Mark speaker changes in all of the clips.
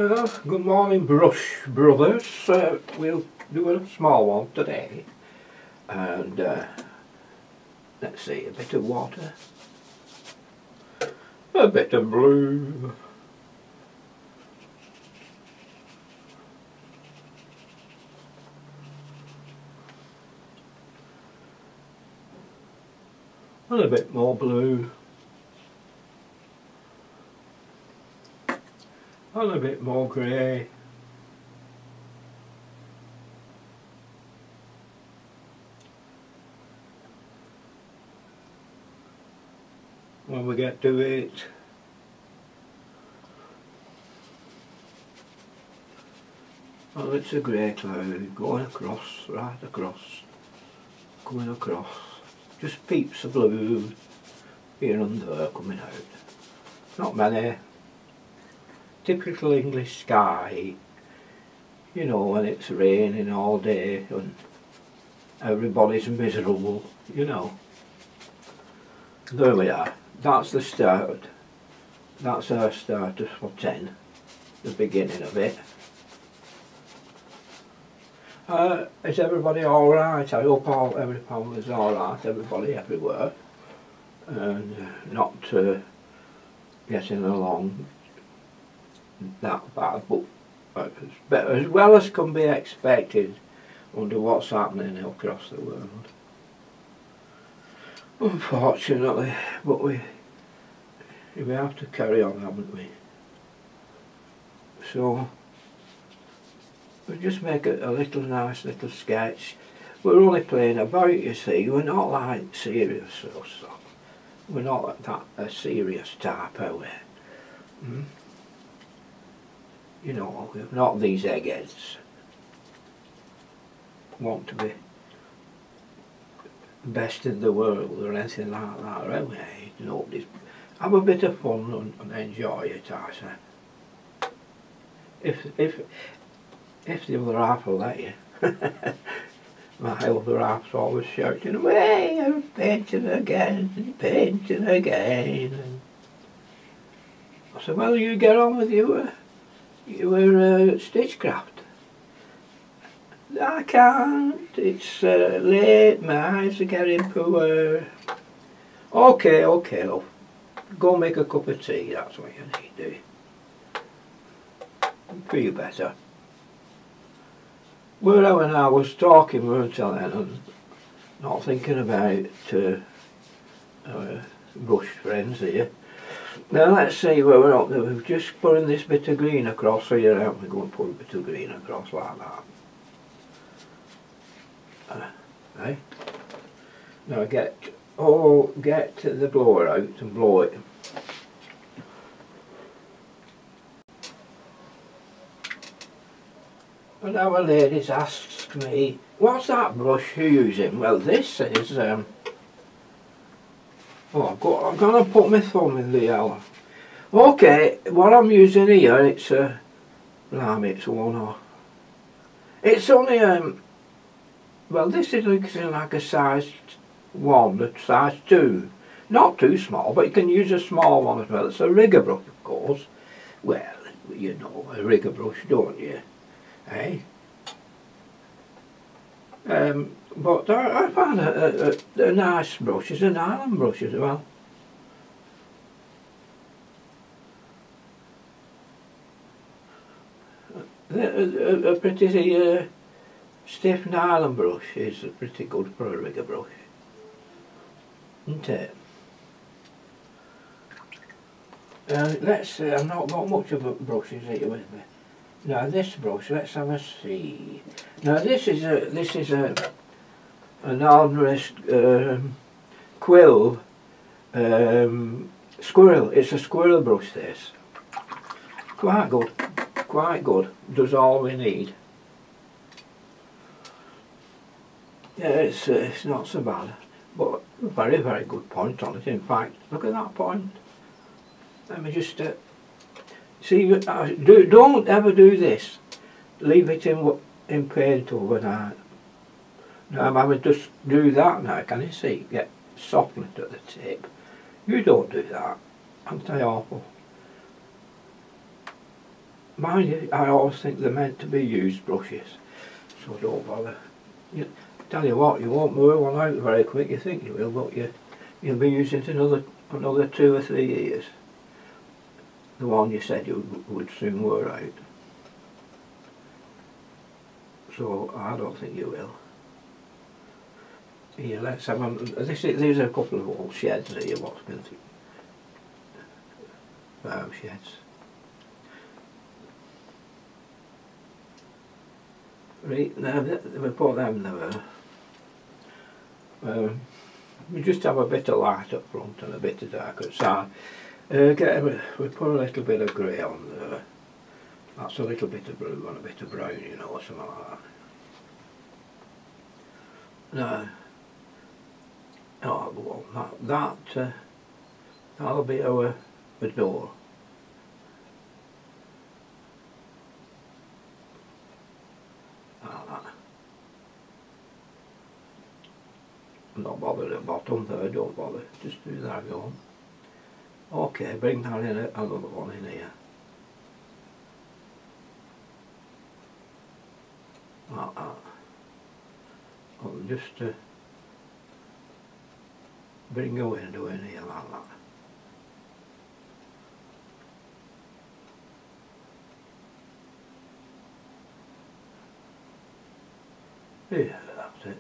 Speaker 1: Good morning, brush brothers. We'll do a small one today, and let's see, a bit of water, a bit of blue, and a bit more blue, and a bit more grey. When we get to it, well, it's a grey cloud going across, right across, going across. Just peeps of blue here and there coming out. Not many. Typical English sky, you know, when it's raining all day and everybody's miserable, you know. There we are. That's the start. That's our start for 10, the beginning of it. Is everybody alright? I hope everyone is alright, everybody everywhere, and not getting along that bad, but as well as can be expected under what's happening across the world. Unfortunately, but we have to carry on, haven't we? So we'll just make a nice little sketch. We're only playing about, you see. We're not like serious or so. We're not that a serious type, are we? You know, we're not these eggheads. Want to be best in the world or anything like that, are we? Nobody's. Have a bit of fun and enjoy it, I say. If the other half will let you. My other half's always shouting, "Away, I'm painting again, painting again." And I said, well, you get on with your stitchcraft. I can't, it's late, my eyes are getting poor. Okay, love. Go make a cup of tea, that's what you need, do you? Feel better. Well, when I was talking, weren't I then, and not thinking about our brush friends here. Now let's see where we're up to. We're just putting this bit of green across here, aren't we? Go and put a bit of green across like that. Right? Now get the blower out and blow it. And our ladies asks me, what's that brush you're using? Well, this is I'm gonna put my thumb in the yellow. Okay, what I'm using here, it's it's one or it's only well, this is looking like a size 1, a size 2. Not too small, but you can use a small one as well. It's a rigger brush, of course. Well, you know a rigger brush, don't you? Eh? But I found a nice brush. It's a nylon brush as well. A pretty stiff nylon brush is pretty good for a rigger brush, isn't it? Let's see, I've not got much of a brushes here with me. Now this brush, let's have a see. Now this is an ordinary quill squirrel. It's a squirrel brush, this. Quite good. Does all we need. Yeah, it's not so bad, but a very good point on it. In fact, look at that point. Let me just see. Don't ever do this. Leave it in paint overnight. Now I'm having to just do that now. Can you see? Get softened at the tip. You don't do that. Aren't they awful? mind you, I always think they're meant to be used brushes, so don't bother. Tell you what, you won't wear one out very quick. You think you will, but you'll be using it another 2 or 3 years. The one you said you would soon wear out. So I don't think you will. Here, let's have these are a couple of old sheds here. What's been farm sheds. Right, now we put them there. We just have a bit of light up front and a bit of dark outside. We put a little bit of grey on there. That's a little bit of blue and a bit of brown, you know, or something like that. Now, oh, well, that'll be our door. I'm not bothered at the bottom there, don't bother, just do that going. Okay, bring that in, another one in here. Like that. I'll just bring a window in here like that. Yeah, that's it.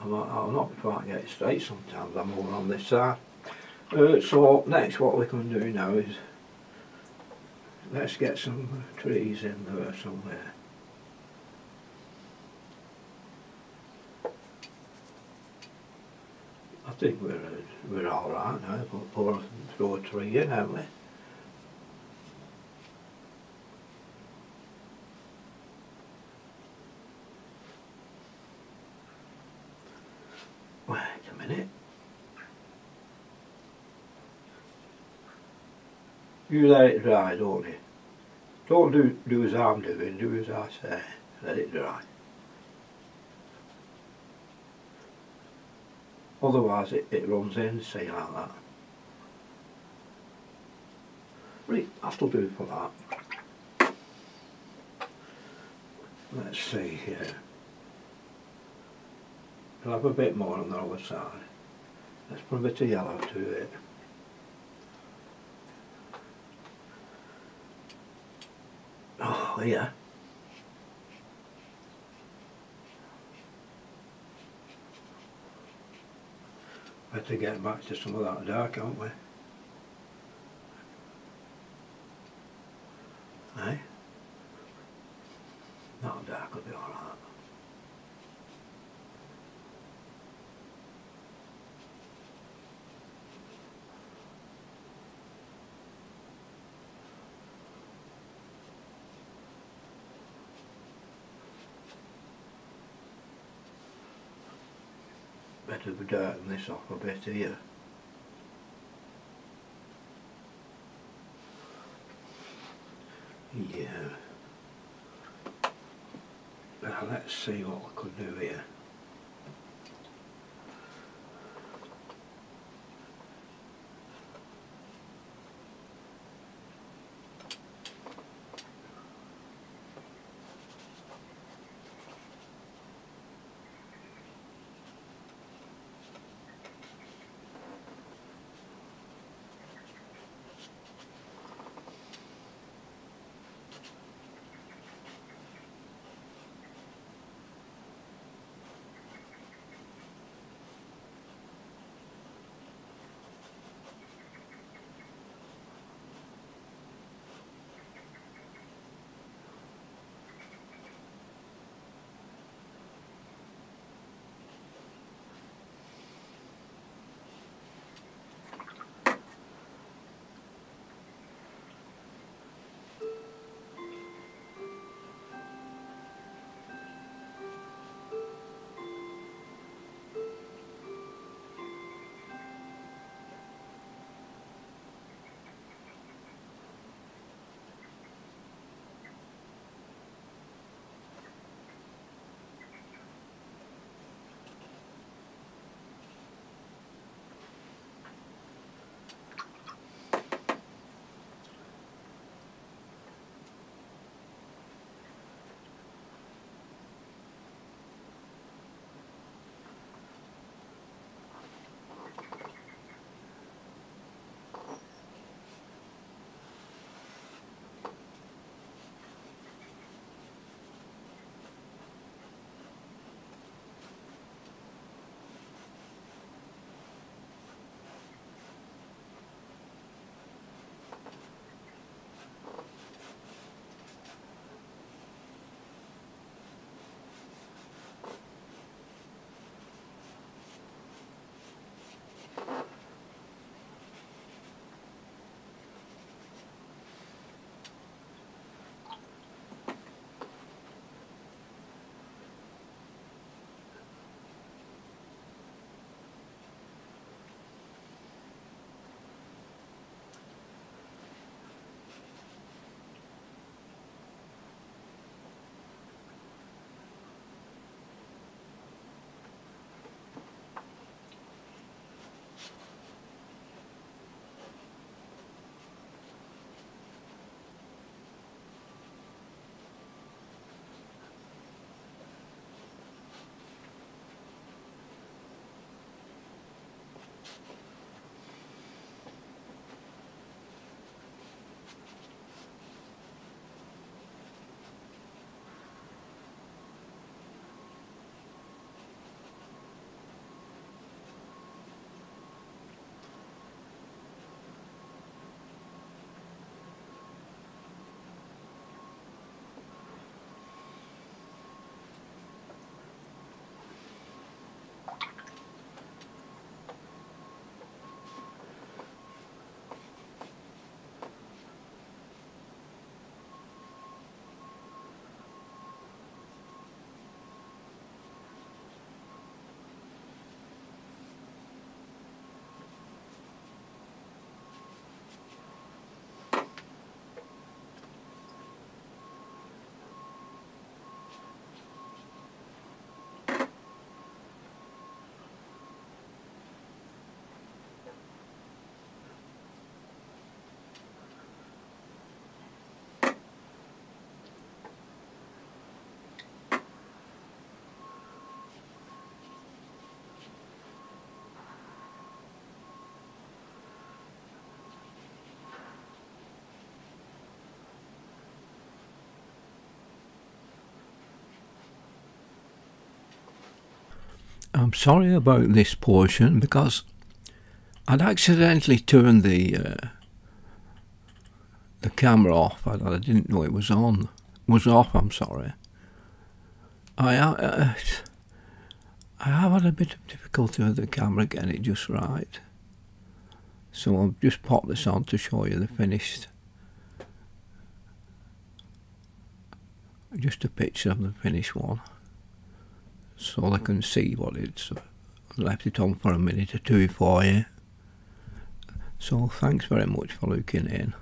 Speaker 1: I'll not quite get it straight sometimes, I'm over on this side. So next what we can do now is let's get some trees in there somewhere. I think we're all right now. We'll throw a tree in, haven't we? Wait a minute. You let it dry, don't you? Don't do as I'm doing, do as I say. Let it dry. Otherwise it runs in, see, like that. Right, that'll do for that. Let's see here. We'll have a bit more on the other side. Let's put a bit of yellow to it. Oh, yeah. Better get back to some of that dark, aren't we? Eh? That dark will be alright. Better be darting this off a bit here. Yeah. Now let's see what we could do here. I'm sorry about this portion because I'd accidentally turned the camera off. I didn't know it was on. It was off, I'm sorry. I have had a bit of difficulty with the camera getting it just right. So I'll just pop this on to show you the finished. Just a picture of the finished one, so they can see what it's. I left it on for a minute or two for you. So thanks very much for looking in.